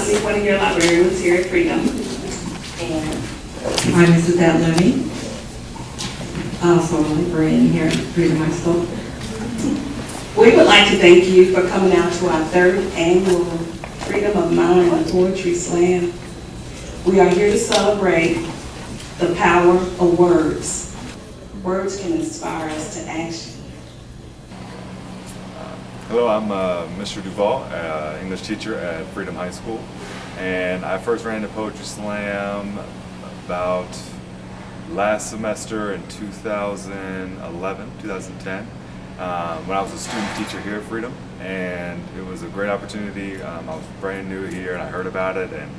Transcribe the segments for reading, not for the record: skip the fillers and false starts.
Cosby, one of your librarians here at Freedom. And hi, Mrs. Levy. Also a librarian here at Freedom High School. We would like to thank you for coming out to our third annual Freedom of Mind Poetry Slam. We are here to celebrate the power of words. Words can inspire us to action. Hello, I'm Mr. Duval, English teacher at Freedom High School, and I first ran the Poetry Slam about last semester in 2011, 2010, when I was a student teacher here at Freedom, and it was a great opportunity. I was brand new here and I heard about it, and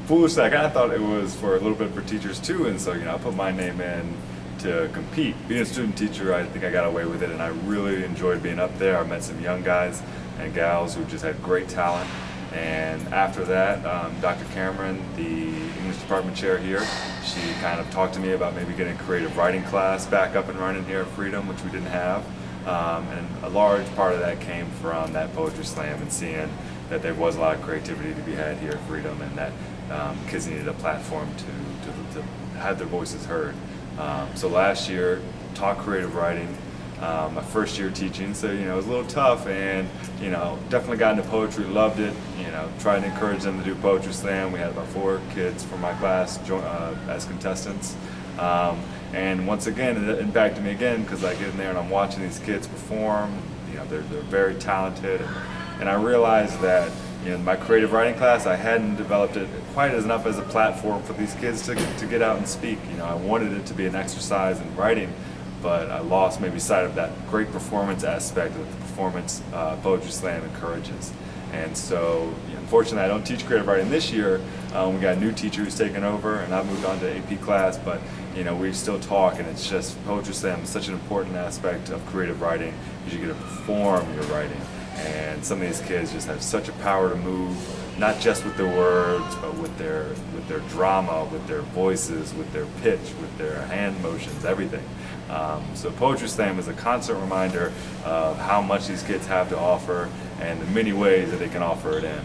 foolishly I kind of thought it was for a little bit for teachers too, and so I put my name in to compete. Being a student teacher, I think I got away with it, and I really enjoyed being up there. I met some young guys and gals who just had great talent, and after that, Dr. Cameron, the English department chair here, she kind of talked to me about maybe getting a creative writing class back up and running here at Freedom, which we didn't have, and a large part of that came from that Poetry Slam and seeing that there was a lot of creativity to be had here at Freedom, and that kids needed a platform to have their voices heard. So last year, taught creative writing, my first year teaching, so it was a little tough, and definitely got into poetry, loved it, tried to encourage them to do Poetry Slam. We had about 4 kids from my class as contestants, and once again it impacted me again, because I get in there and I'm watching these kids perform. They're very talented, and I realized that in my creative writing class, I hadn't developed it quite enough as a platform for these kids to get out and speak. I wanted it to be an exercise in writing, but I lost maybe sight of that great performance aspect that the performance Poetry Slam encourages. And so, unfortunately, I don't teach creative writing this year. We got a new teacher who's taken over, and I've moved on to AP class, but we still talk, and it's just Poetry Slam is such an important aspect of creative writing, because you get to perform your writing. And some of these kids just have such a power to move, not just with their words, but with their drama, with their voices, with their pitch, with their hand motions, everything. So Poetry Slam is a constant reminder of how much these kids have to offer and the many ways that they can offer it in.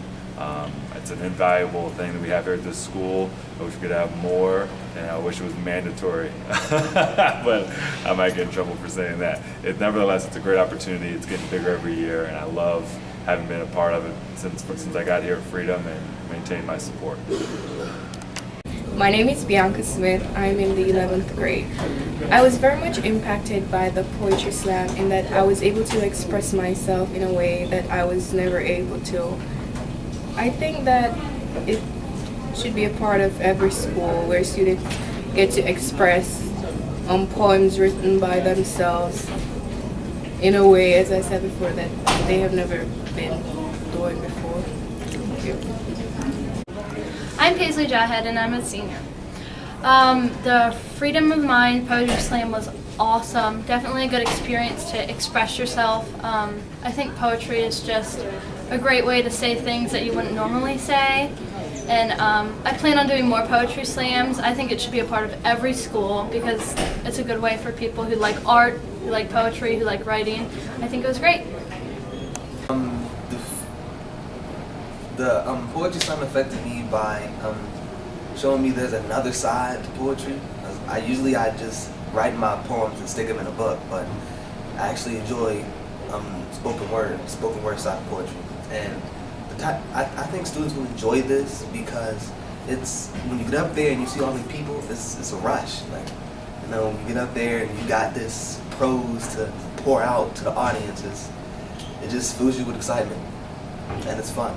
It's an invaluable thing that we have here at this school. I wish we could have more, and I wish it was mandatory, but I might get in trouble for saying that. Nevertheless, it's a great opportunity. It's getting bigger every year, and I love having been a part of it since I got here at Freedom and maintained my support. My name is Bianca Smith. I'm in the 11th grade. I was very much impacted by the Poetry Slam in that I was able to express myself in a way that I was never able to. I think that it should be a part of every school where students get to express poems written by themselves in a way, as I said before, that they have never been doing before. Thank you. I'm Paisley Jahed, and I'm a senior. The Freedom of Mind Poetry Slam was awesome. Definitely a good experience to express yourself. I think poetry is just a great way to say things that you wouldn't normally say. And I plan on doing more poetry slams. I think it should be a part of every school because it's a good way for people who like art, who like poetry, who like writing. I think it was great. The Poetry Slam affected me by showing me there's another side to poetry. I just write my poems and stick them in a book, but I actually enjoy spoken word side of poetry. And I think students will enjoy this because it's when you get up there and you see all these people, it's a rush. When you get up there and you got this prose to pour out to the audiences, it just fills you with excitement, and it's fun.